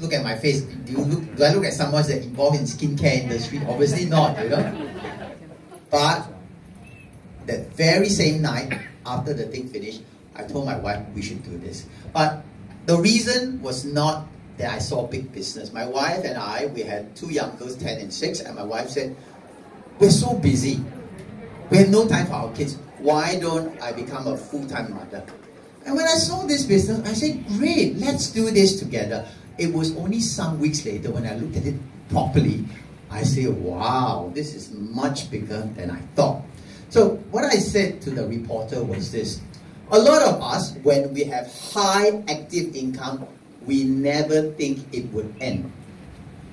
look at my face. Do I look at someone that's involved in skincare industry? Obviously not, you know. But that very same night, after the thing finished, I told my wife we should do this. But the reason was not that I saw big business. My wife and I, we had two young girls, 10 and 6, and my wife said, we're so busy. We have no time for our kids. Why don't I become a full-time mother? And when I saw this business, I said, great, let's do this together. It was only some weeks later when I looked at it properly, I said, wow, this is much bigger than I thought. So what I said to the reporter was this. A lot of us, when we have high active income, we never think it would end.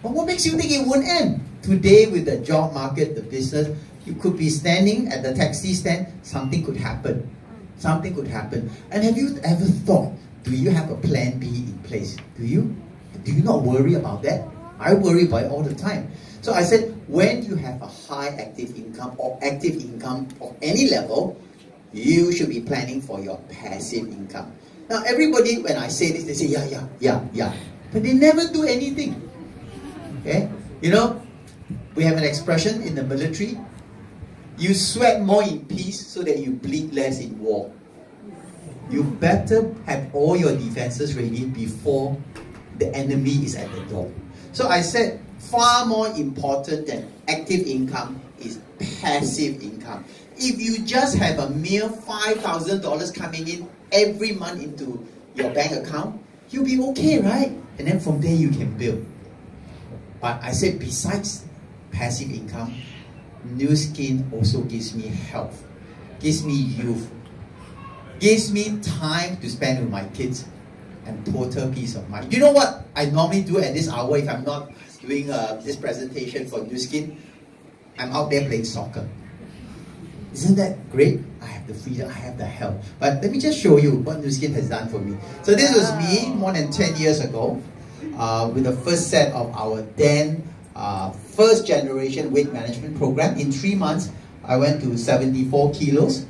But what makes you think it won't end? Today with the job market, the business, you could be standing at the taxi stand, something could happen. Something could happen. And have you ever thought, do you have a plan B in place? Do you? Do you not worry about that? I worry about it all the time. So I said, when you have a high active income or active income of any level, you should be planning for your passive income. Now everybody, when I say this, they say, yeah. But they never do anything. Okay? You know, we have an expression in the military, you sweat more in peace so that you bleed less in war. You better have all your defenses ready before the enemy is at the door. So I said, far more important than active income is passive income. If you just have a mere $5,000 coming in every month into your bank account, you'll be okay, right? And then from there you can build. But I said, besides passive income, Nu Skin also gives me health, gives me youth, gives me time to spend with my kids, and total peace of mind. You know what I normally do at this hour if I'm not doing this presentation for Nu Skin? I'm out there playing soccer. Isn't that great? I have the freedom, I have the health. But let me just show you what Nu Skin has done for me. So this was me more than 10 years ago with the first set of our then first generation weight management program. In 3 months, I went to 74 kilos.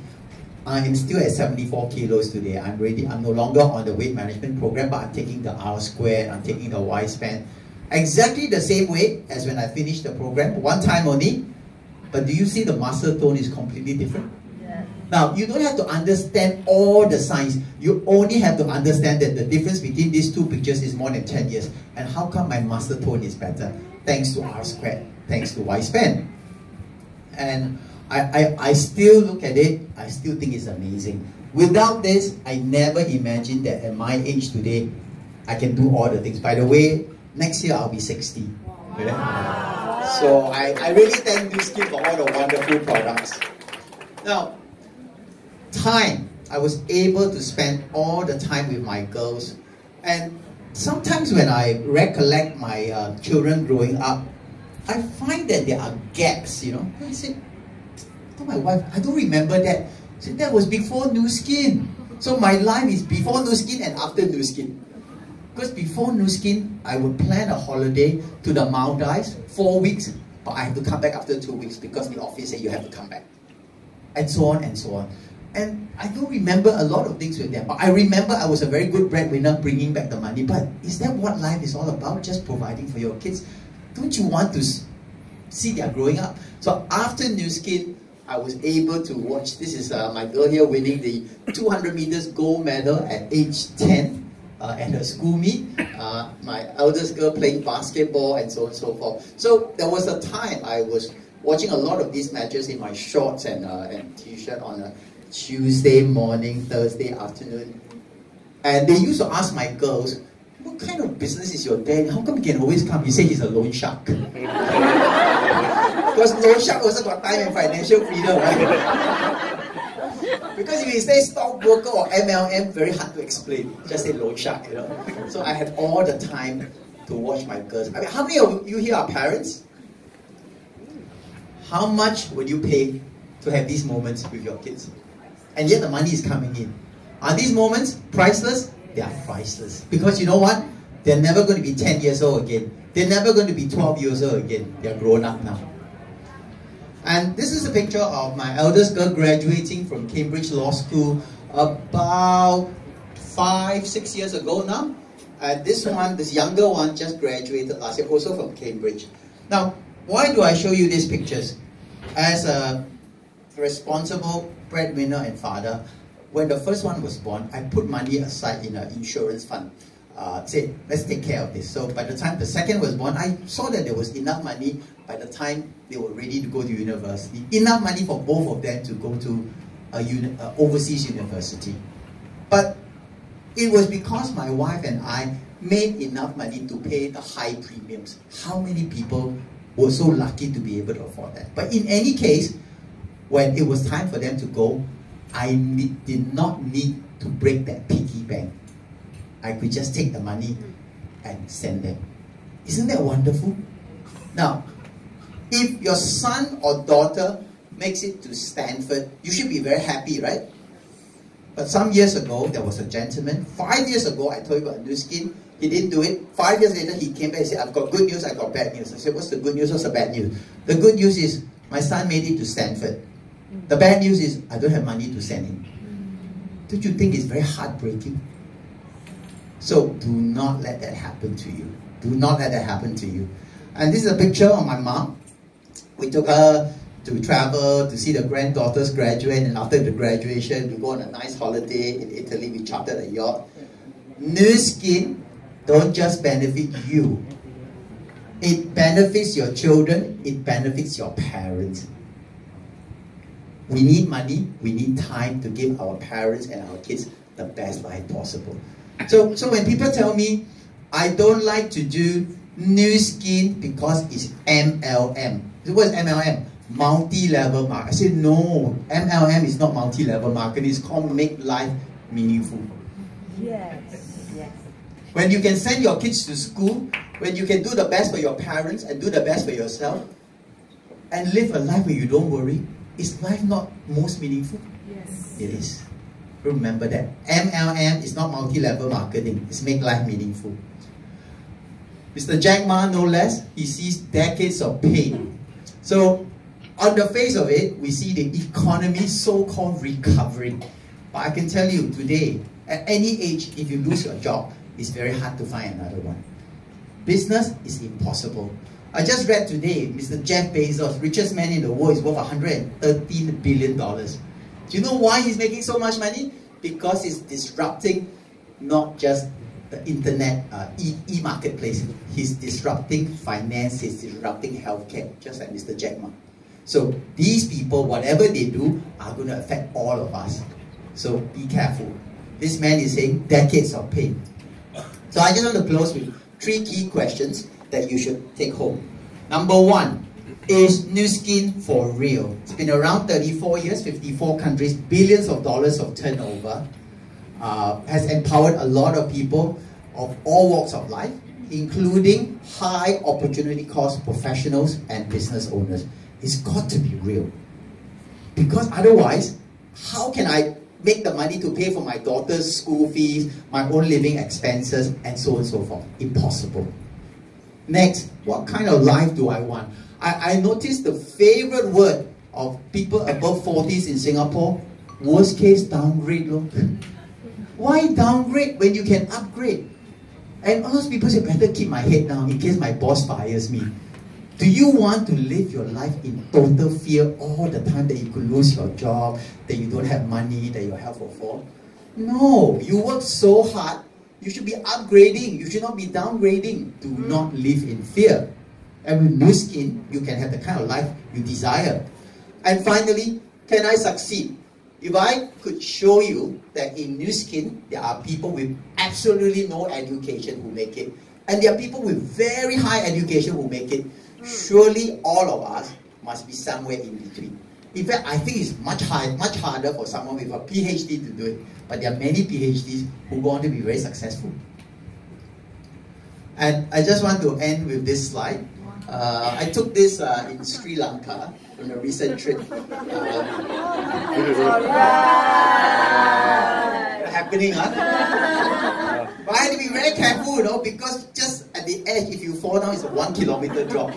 I am still at 74 kilos today. I'm no longer on the weight management program, but I'm taking the R squared, I'm taking the Y span. Exactly the same weight as when I finished the program, one time only. But do you see the muscle tone is completely different? Yeah. Now, you don't have to understand all the science. You only have to understand that the difference between these two pictures is more than 10 years. And how come my muscle tone is better? Thanks to R squared, thanks to Y span. And I still look at it, I still think it's amazing. Without this, I never imagined that at my age today, I can do all the things. By the way, next year I'll be 60. Wow. So I really thank Nu Skin for all the wonderful products. Now, time. I was able to spend all the time with my girls. And sometimes when I recollect my children growing up, I find that there are gaps, you know. I said, I told my wife, I don't remember that. I said, that was before Nu Skin. So my life is before Nu Skin and after Nu Skin. Because before Nu Skin, I would plan a holiday to the Maldives, 4 weeks, but I have to come back after 2 weeks because the office said you have to come back. And so on and so on. And I don't remember a lot of things with them, but I remember I was a very good breadwinner bringing back the money. But is that what life is all about? Just providing for your kids? Don't you want to see they are growing up? So after Nu Skin, I was able to watch, this is my girl here winning the 200 meters gold medal at age 10. At her school meet, my eldest girl playing basketball and so on and so forth. So there was a time I was watching a lot of these matches in my shorts and t-shirt on a Tuesday morning, Thursday afternoon. And they used to ask my girls, what kind of business is your dad? How come he can always come? He said he's a loan shark. Because loan shark also got time and financial freedom, right? Because if you say stockbroker or MLM, very hard to explain. Just say loan shark, you know. So I had all the time to watch my girls. I mean, how many of you here are parents? How much would you pay to have these moments with your kids? And yet the money is coming in. Are these moments priceless? They are priceless. Because you know what? They're never going to be 10 years old again. They're never going to be 12 years old again. They're grown up now. And this is a picture of my eldest girl graduating from Cambridge Law School about 5-6 years ago now. This one, this younger one, just graduated last year, also from Cambridge. Now, why do I show you these pictures? As a responsible breadwinner and father, when the first one was born, I put money aside in an insurance fund. Said, let's take care of this. So by the time the second was born, I saw that there was enough money by the time they were ready to go to university. Enough money for both of them to go to an overseas university. But it was because my wife and I made enough money to pay the high premiums. How many people were so lucky to be able to afford that? But in any case, when it was time for them to go, I did not need to break that piggy bank. I could just take the money and send them. Isn't that wonderful? Now, if your son or daughter makes it to Stanford, you should be very happy, right? But some years ago, there was a gentleman. 5 years ago, I told you about Nu Skin. He didn't do it. 5 years later, he came back and said, I've got good news, I've got bad news. I said, what's the good news, what's the bad news? The good news is, my son made it to Stanford. The bad news is, I don't have money to send him. Don't you think it's very heartbreaking? So, do not let that happen to you. Do not let that happen to you. And this is a picture of my mom. We took her to travel, to see the granddaughters graduate, and after the graduation, we go on a nice holiday in Italy. We chartered a yacht. Nu Skin don't just benefit you. It benefits your children, it benefits your parents. We need money, we need time to give our parents and our kids the best life possible. So when people tell me, I don't like to do Nu Skin because it's MLM. What is MLM? Multi-level marketing. I say, no, MLM is not multi-level marketing. It's called make life meaningful. Yes, yes. When you can send your kids to school, when you can do the best for your parents and do the best for yourself, and live a life where you don't worry, is life not most meaningful? Yes. It is. Remember that. MLM is not multi-level marketing. It's make life meaningful. Mr. Jack Ma, no less, he sees decades of pain. So, on the face of it, we see the economy so-called recovering. But I can tell you today, at any age, if you lose your job, it's very hard to find another one. Business is impossible. I just read today, Mr. Jeff Bezos, richest man in the world, is worth $113 billion. Do you know why he's making so much money? Because he's disrupting not just the internet, e-marketplace. He's disrupting finance, he's disrupting healthcare, just like Mr. Jack Ma. So these people, whatever they do, are going to affect all of us. So be careful. This man is saying decades of pain. So I just want to close with 3 key questions that you should take home. Number 1, is Nu Skin for real? It's been around 34 years, 54 countries, billions of dollars of turnover, has empowered a lot of people of all walks of life, including high opportunity cost professionals and business owners. It's got to be real. Because otherwise, how can I make the money to pay for my daughter's school fees, my own living expenses, and so on and so forth? Impossible. Next, what kind of life do I want? I noticed the favorite word of people above 40s in Singapore, worst case downgrade. Why downgrade when you can upgrade? And all those people say, better keep my head down in case my boss fires me. Do you want to live your life in total fear all the time that you could lose your job, that you don't have money, that your health will fall? No, you work so hard. You should be upgrading. You should not be downgrading. Do not live in fear. And with Nu Skin, you can have the kind of life you desire. And finally, can I succeed? If I could show you that in Nu Skin, there are people with absolutely no education who make it, and there are people with very high education who make it, surely all of us must be somewhere in between. In fact, I think it's much harder for someone with a PhD to do it, but there are many PhDs who go on to be very successful. And I just want to end with this slide. I took this in Sri Lanka on a recent trip. Happening, huh? But I had to be very careful, you know, because just at the edge, if you fall down, it's a 1 kilometer drop.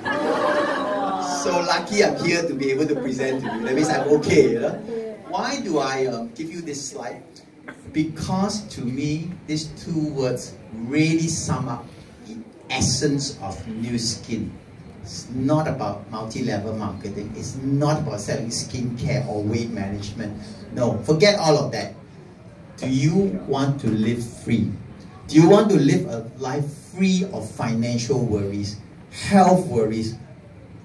So lucky I'm here to be able to present to you. That means I'm okay, you know. Why do I give you this slide? Because to me, these two words really sum up the essence of Nu Skin. It's not about multi-level marketing. It's not about selling skincare or weight management. No, forget all of that. Do you want to live free? Do you want to live a life free of financial worries, health worries,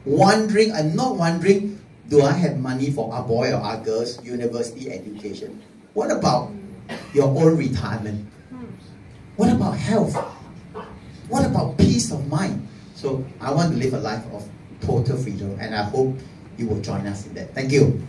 wondering and not wondering, do I have money for our boy or our girl's university education? What about your own retirement? What about health? What about peace of mind? So I want to live a life of total freedom, and I hope you will join us in that. Thank you.